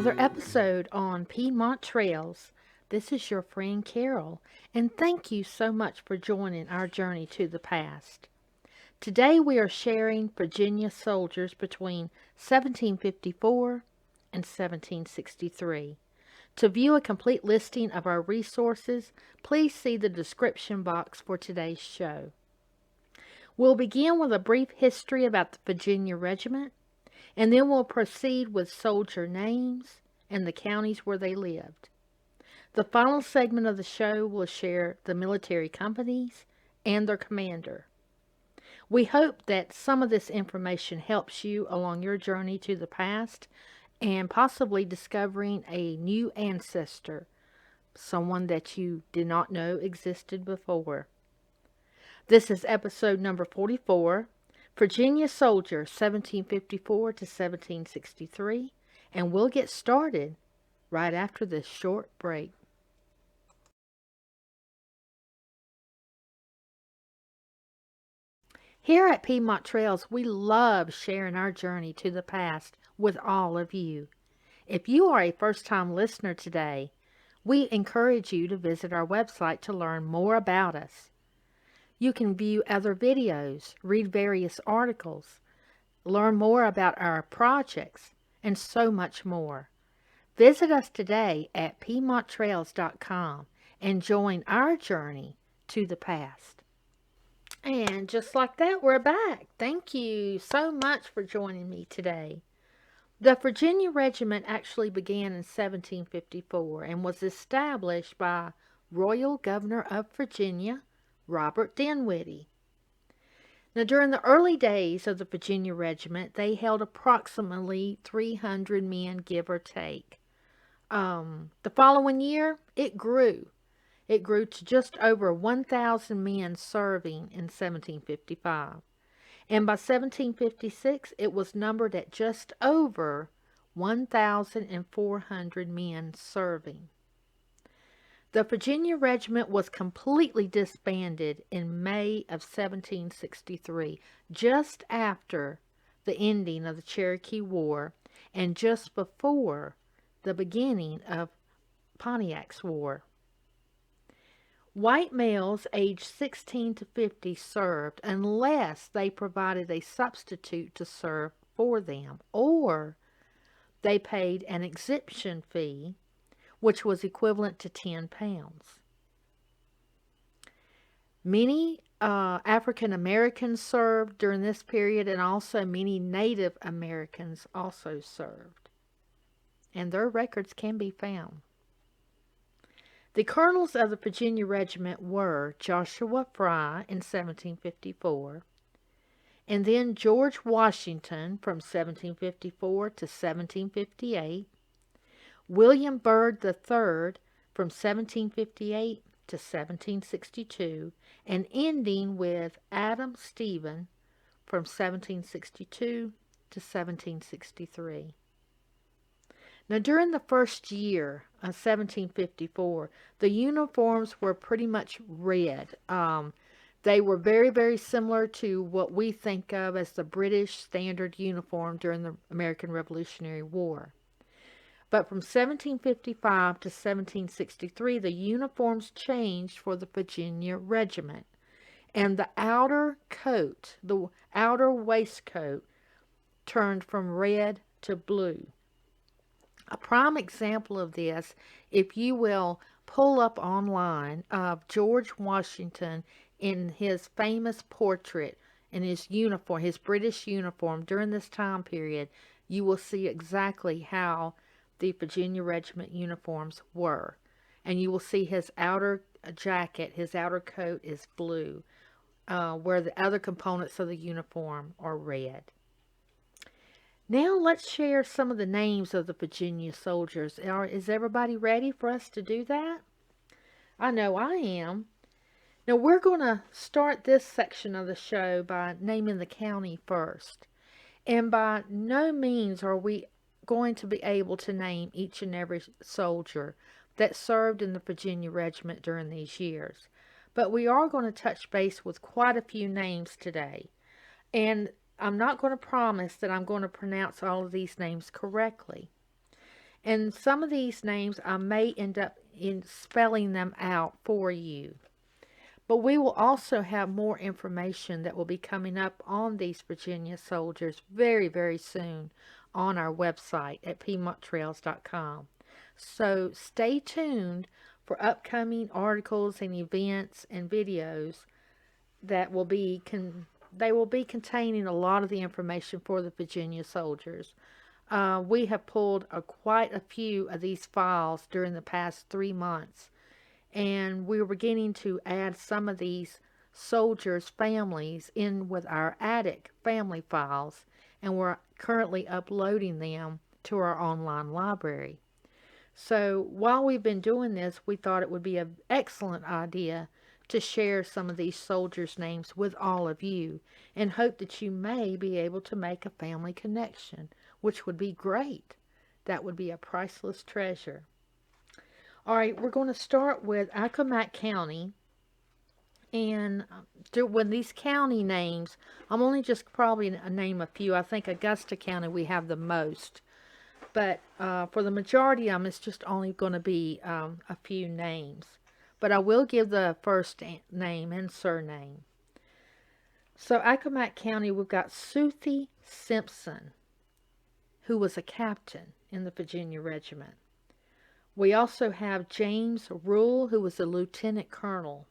another episode on Piedmont Trails. This is your friend Carol, and thank you so much for joining our journey to the past. Today we are sharing Virginia soldiers between 1754 and 1763. To view a complete listing of our resources, please see the description box for today's show. We'll begin with a brief history about the Virginia Regiment, and then we'll proceed with soldier names and the counties where they lived. The final segment of the show will share the military companies and their commander. We hope that some of this information helps you along your journey to the past and possibly discovering a new ancestor, someone that you did not know existed before. This is episode number 44, Virginia Soldier 1754 to 1763, and we'll get started right after this short break. Here at Piedmont Trails, we love sharing our journey to the past with all of you. If you are a first-time listener today, we encourage you to visit our website to learn more about us. You can view other videos, read various articles, learn more about our projects, and so much more. Visit us today at PiedmontTrails.com and join our journey to the past. And just like that, we're back. Thank you so much for joining me today. The Virginia Regiment actually began in 1754 and was established by Royal Governor of Virginia, Robert Dinwiddie. Now, during the early days of the Virginia Regiment, they held approximately 300 men, give or take. The following year, it grew. It grew to just over 1,000 men serving in 1755. And by 1756, it was numbered at just over 1,400 men serving. The Virginia Regiment was completely disbanded in May of 1763, just after the ending of the Cherokee War and just before the beginning of Pontiac's War. White males aged 16 to 50 served unless they provided a substitute to serve for them, or they paid an exemption fee, which was equivalent to 10 pounds. Many African Americans served during this period, and also many Native Americans also served. And their records can be found. The colonels of the Virginia Regiment were Joshua Fry in 1754, and then George Washington from 1754 to 1758, William Byrd III from 1758 to 1762, and ending with Adam Stephen from 1762 to 1763. Now, during the first year of 1754, the uniforms were pretty much red. They were very, very similar to what we think of as the British standard uniform during the American Revolutionary War. But from 1755 to 1763, the uniforms changed for the Virginia Regiment. And the outer coat, the outer waistcoat, turned from red to blue. A prime example of this, if you will pull up online of George Washington in his famous portrait in his uniform, his British uniform during this time period, you will see exactly how the Virginia Regiment uniforms were. And you will see his outer jacket, his outer coat is blue, where the other components of the uniform are red. Now let's share some of the names of the Virginia soldiers. Is everybody ready for us to do that? I know I am. Now we're going to start this section of the show by naming the county first. And by no means are we going to be able to name each and every soldier that served in the Virginia Regiment during these years. But we are going to touch base with quite a few names today. And I'm not going to promise that I'm going to pronounce all of these names correctly. And some of these names I may end up in spelling them out for you. But we will also have more information that will be coming up on these Virginia soldiers very, very soon on our website at PiedmontTrails.com. So stay tuned for upcoming articles and events and videos that will be they will be containing a lot of the information for the Virginia soldiers. We have pulled quite a few of these files during the past 3 months, and we're beginning to add some of these soldiers' families in with our attic family files, and we're currently uploading them to our online library. So while we've been doing this, we thought it would be an excellent idea to share some of these soldiers' names with all of you and hope that you may be able to make a family connection, which would be great. That would be a priceless treasure. All right, we're going to start with Accomack County. And when these county names, I'm only just probably name a few. I think Augusta County we have the most. But for the majority of them, it's just only going to be a few names. But I will give the first name and surname. So Accomack County, we've got Suthie Simpson, who was a captain in the Virginia Regiment. We also have James Rule, who was a lieutenant colonel.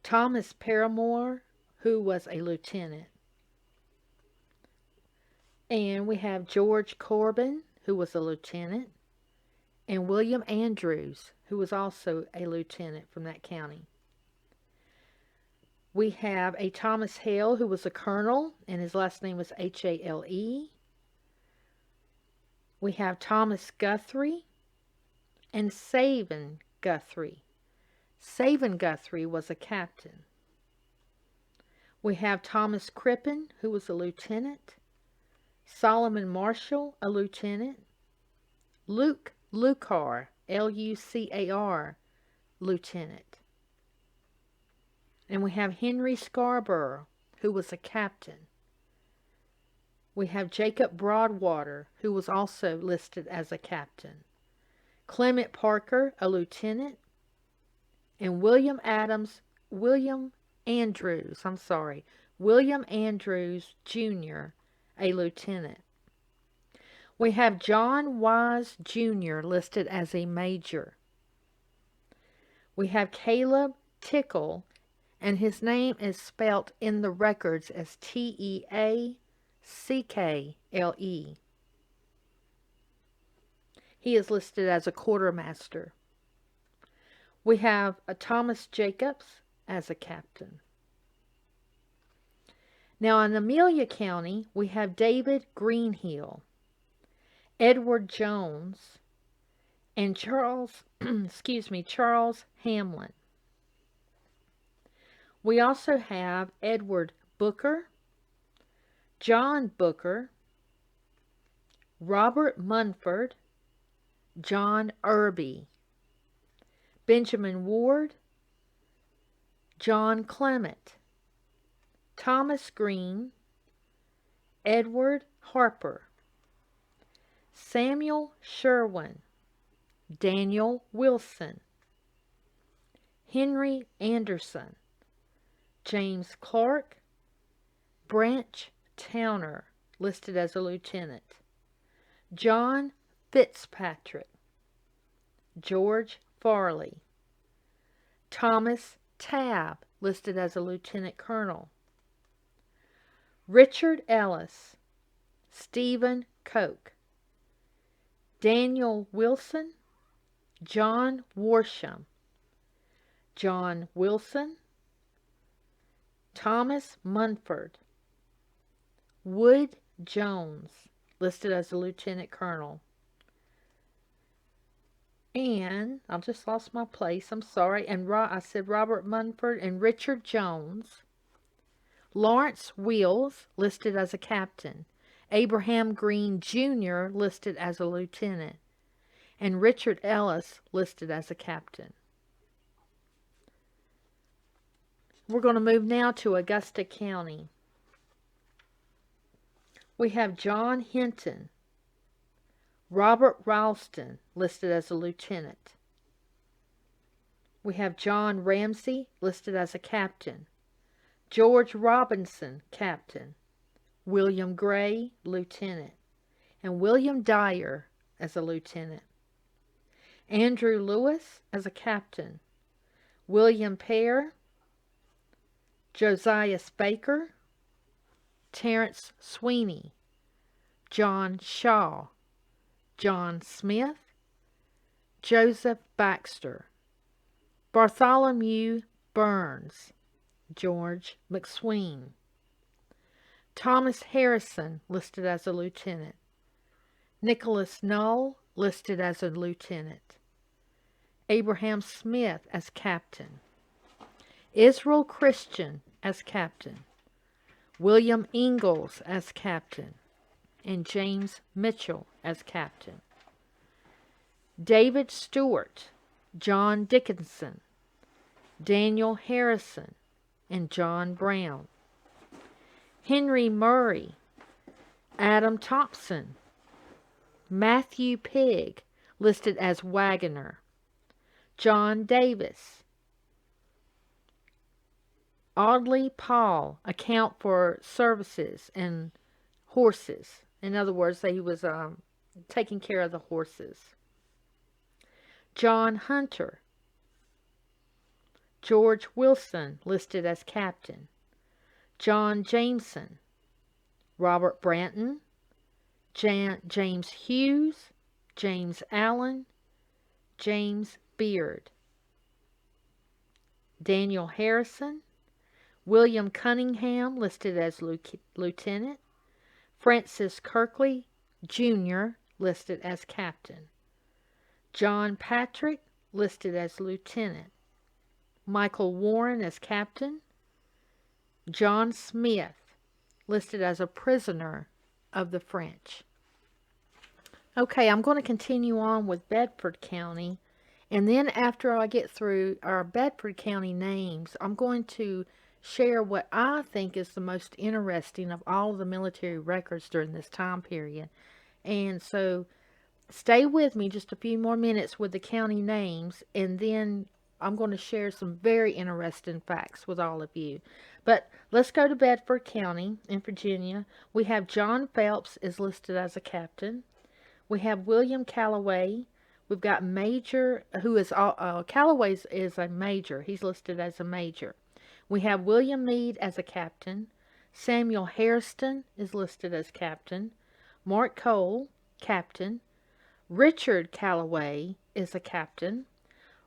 Thomas Paramore, who was a lieutenant. And we have George Corbin, who was a lieutenant. And William Andrews, who was also a lieutenant from that county. We have a Thomas Hale, who was a colonel, and his last name was Hale. We have Thomas Guthrie and Savin Guthrie. Savin Guthrie was a captain. We have Thomas Crippen, who was a lieutenant. Solomon Marshall, a lieutenant. Luke Lucar, Lucar, lieutenant. And we have Henry Scarborough, who was a captain. We have Jacob Broadwater, who was also listed as a captain. Clement Parker, a lieutenant. And William Andrews Jr., a lieutenant. We have John Wise Jr. listed as a major. We have Caleb Tickle, and his name is spelt in the records as Teackle. He is listed as a quartermaster. We have a Thomas Jacobs as a captain. Now in Amelia County, we have David Greenhill, Edward Jones, and Charles Hamlin. We also have Edward Booker, John Booker, Robert Munford, John Irby, Benjamin Ward, John Clement, Thomas Green, Edward Harper, Samuel Sherwin, Daniel Wilson, Henry Anderson, James Clark, Branch Towner, listed as a lieutenant, John Fitzpatrick, George Farley, Thomas Tabb, listed as a lieutenant colonel, Richard Ellis, Stephen Koch, Daniel Wilson, John Warsham, John Wilson, Thomas Munford, Wood Jones, listed as a lieutenant colonel. And I just lost my place, I'm sorry. And I said Robert Munford and Richard Jones. Lawrence Wheels, listed as a captain. Abraham Green Jr., listed as a lieutenant. And Richard Ellis, listed as a captain. We're going to move now to Augusta County. We have John Hinton, Robert Ralston, listed as a lieutenant. We have John Ramsey, listed as a captain. George Robinson, captain. William Gray, lieutenant. And William Dyer as a lieutenant. Andrew Lewis as a captain. William Pear, Josiah Baker, Terence Sweeney, John Shaw, John Smith, Joseph Baxter, Bartholomew Burns, George McSween, Thomas Harrison, listed as a lieutenant, Nicholas Null, listed as a lieutenant, Abraham Smith as captain, Israel Christian as captain, William Ingalls as captain, and James Mitchell as captain. David Stewart, John Dickinson, Daniel Harrison, and John Brown. Henry Murray, Adam Thompson, Matthew Pigg, listed as wagoner, John Davis, Audley Paul, account for services and horses. In other words, he was taking care of the horses. John Hunter, George Wilson, listed as captain, John Jameson, Robert Branton, James Hughes, James Allen, James Beard, Daniel Harrison, William Cunningham, listed as lieutenant, Francis Kirkley, Jr., listed as captain, John Patrick, listed as lieutenant, Michael Warren as captain, John Smith, listed as a prisoner of the French. Okay, I'm going to continue on with Bedford County, and then after I get through our Bedford County names, I'm going to share what I think is the most interesting of all of the military records during this time period. And so stay with me just a few more minutes with the county names, and then I'm going to share some very interesting facts with all of you. But let's go to Bedford County in Virginia. We have John Phelps is listed as a captain. We have William Callaway. We've got Major, who is, Callaway is a major. He's listed as a major. We have William Meade as a captain. Samuel Hairston is listed as captain. Mark Cole, captain. Richard Callaway is a captain.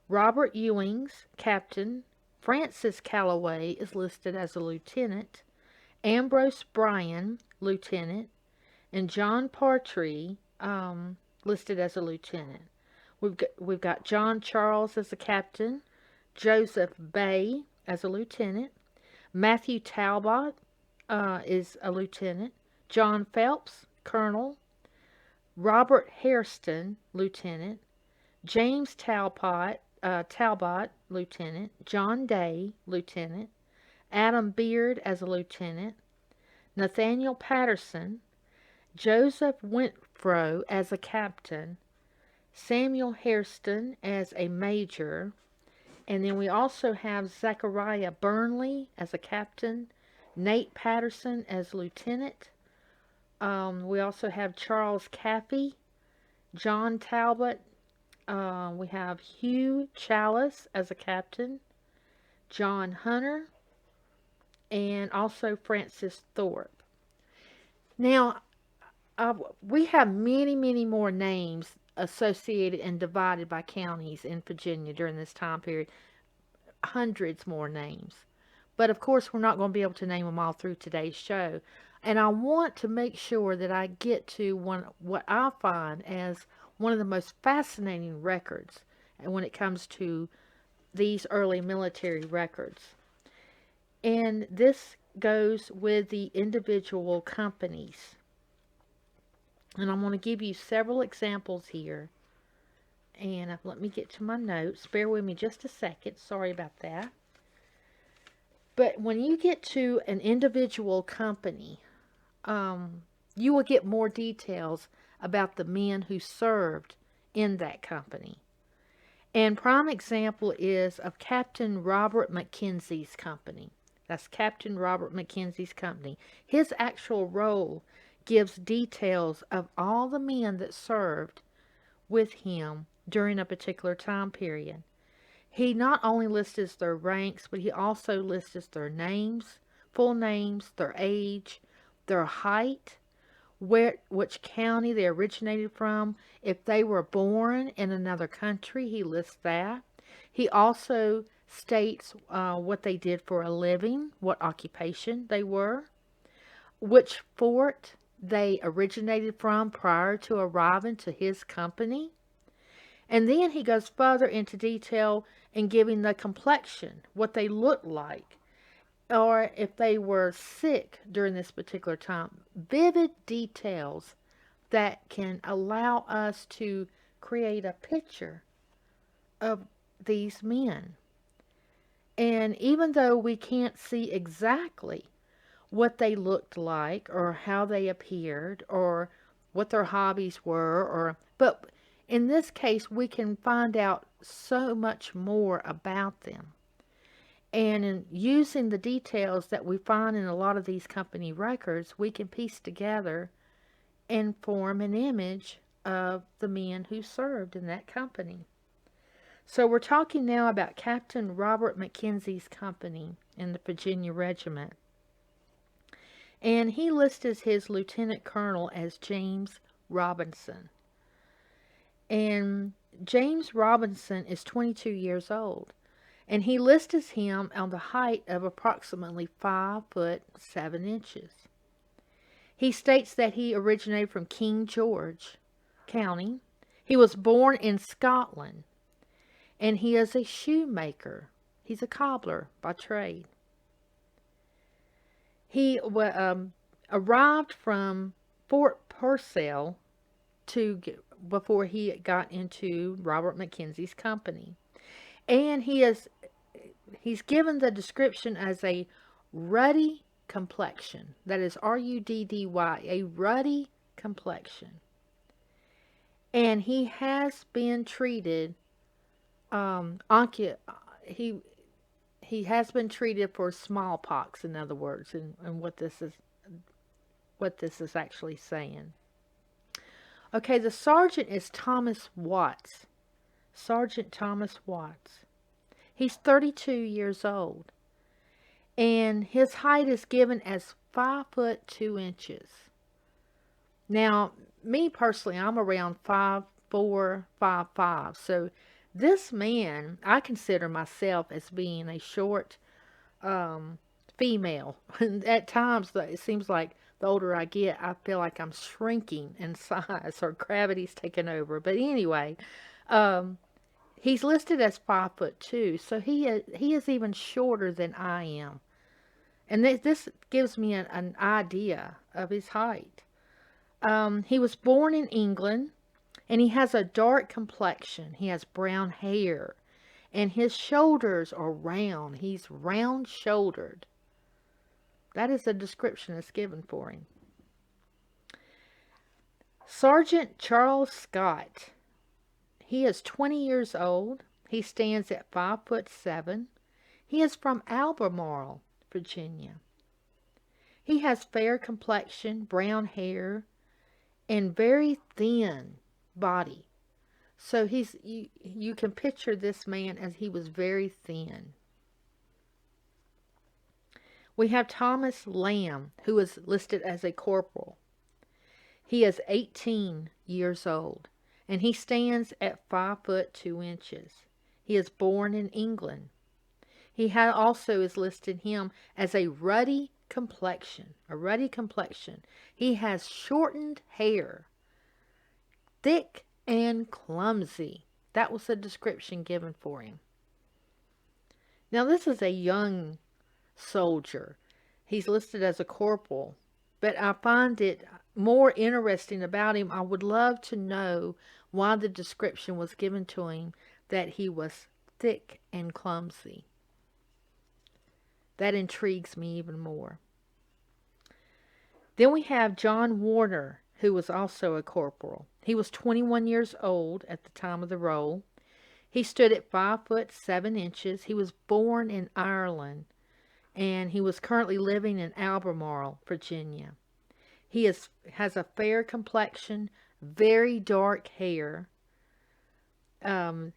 Robert Ewings, captain. Francis Callaway is listed as a lieutenant. Ambrose Bryan, lieutenant. And John Partry, listed as a lieutenant. We've got John Charles as a captain. Joseph Bay as a lieutenant. Matthew Talbot is a lieutenant. John Phelps, colonel. Robert Hairston, lieutenant. James Talbot, lieutenant. John Day, lieutenant. Adam Beard as a lieutenant. Nathaniel Patterson. Joseph Winfro as a captain. Samuel Hairston as a major. And then we also have Zechariah Burnley as a captain. Nate Patterson as lieutenant. We also have Charles Caffey. John Talbot. We have Hugh Chalice as a captain. John Hunter. And also Francis Thorpe. Now, we have many, many more names associated and divided by counties in Virginia during this time period. Hundreds more names. But of course, we're not going to be able to name them all through today's show. And I want to make sure that I get to what I find as one of the most fascinating records when it comes to these early military records. And this goes with the individual companies. And I'm going to give you several examples here. And let me get to my notes. Bear with me just a second. Sorry about that. But when you get to an individual company, you will get more details about the men who served in that company. And prime example is of Captain Robert Mackenzie's company. That's Captain Robert Mackenzie's company. His actual role gives details of all the men that served with him during a particular time period. He not only lists their ranks, but he also lists their names, full names, their age, their height, which county they originated from. If they were born in another country, he lists that. He also states what they did for a living, what occupation they were, which fort they originated from prior to arriving to his company. And then he goes further into detail in giving the complexion, what they looked like, or if they were sick during this particular time. Vivid details that can allow us to create a picture of these men. And even though we can't see exactly what they looked like or how they appeared or what their hobbies were, but in this case we can find out so much more about them. And in using the details that we find in a lot of these company records, we can piece together and form an image of the men who served in that company. So we're talking now about Captain Robert Mackenzie's company in the Virginia Regiment. And he listed his lieutenant colonel as James Robinson. And James Robinson is 22 years old. And he lists him on the height of approximately 5 foot 7 inches. He states that he originated from King George County. He was born in Scotland. And he is a shoemaker. He's a cobbler by trade. He arrived from Fort Pearsall before he got into Robert Mackenzie's company. And he's given the description as a ruddy complexion. That is Ruddy, a ruddy complexion. And he has been treated he has been treated for smallpox, in other words, and what this is actually saying. Okay, the sergeant is Thomas Watts. Sergeant Thomas Watts. He's 32 years old. And his height is given as 5 foot 2 inches. Now, me personally, I'm around 5'4", 5'5". So this man, I consider myself as being a short female. At times, it seems like the older I get, I feel like I'm shrinking in size or gravity's taking over. But anyway, he's listed as 5'2", so he is even shorter than I am. And this gives me an idea of his height. He was born in England, and he has a dark complexion. He has brown hair, and his shoulders are round. He's round-shouldered. That is the description that's given for him. Sergeant Charles Scott. He is 20 years old. He stands at 5'7". He is from Albemarle, Virginia. He has fair complexion, brown hair, and very thin body. So you can picture this man as he was very thin. We have Thomas Lamb, who is listed as a corporal. He is 18 years old, and he stands at 5 foot 2 inches. He is born in England. He also is listed him as a ruddy complexion. He has shortened hair, thick and clumsy. That was the description given for him. Now this is a young soldier. He's listed as a corporal, but I find it more interesting about him. I would love to know why the description was given to him that he was thick and clumsy. That intrigues me even more. Then we have John Warner. who was also a corporal. He was 21 years old at the time of the roll. He stood at 5 foot 7 inches. He was born in Ireland, and he was currently living in Albemarle, Virginia. Has a fair complexion, very dark hair.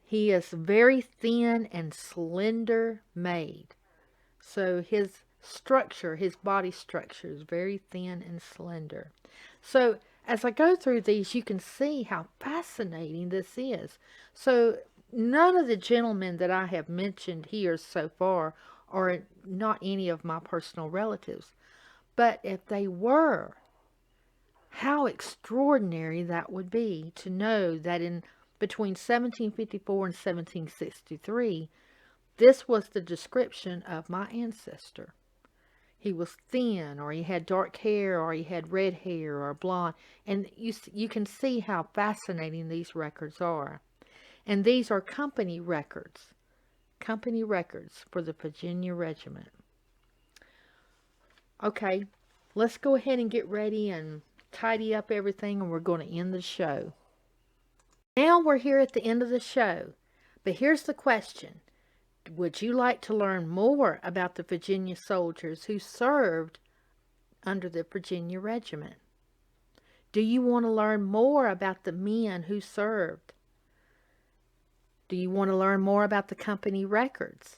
He is very thin and slender made. So his body structure is very thin and slender. So as I go through these, you can see how fascinating this is. So none of the gentlemen that I have mentioned here so far are not any of my personal relatives. But if they were, how extraordinary that would be to know that in between 1754 and 1763, this was the description of my ancestor. He was thin, or he had dark hair, or he had red hair, or blonde. And you can see how fascinating these records are. And these are company records for the Virginia Regiment. Okay, let's go ahead and get ready and tidy up everything, and we're going to end the show. Now we're here at the end of the show, but here's the question. Would you like to learn more about the Virginia soldiers who served under the Virginia Regiment? Do you want to learn more about the men who served? Do you want to learn more about the company records?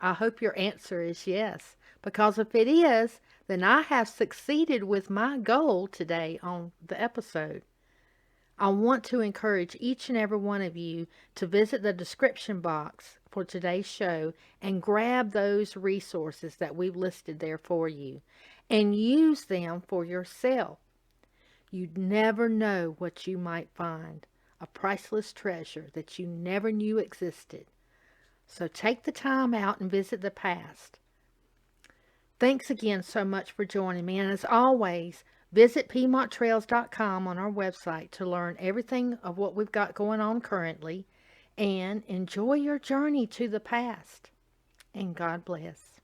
I hope your answer is yes, because if it is, then I have succeeded with my goal today on the episode. I want to encourage each and every one of you to visit the description box for today's show and grab those resources that we've listed there for you and use them for yourself. You'd never know what you might find, a priceless treasure that you never knew existed. So take the time out and visit the past. Thanks again so much for joining me, and as always, visit PiedmontTrails.com on our website to learn everything of what we've got going on currently, and enjoy your journey to the past. And God bless.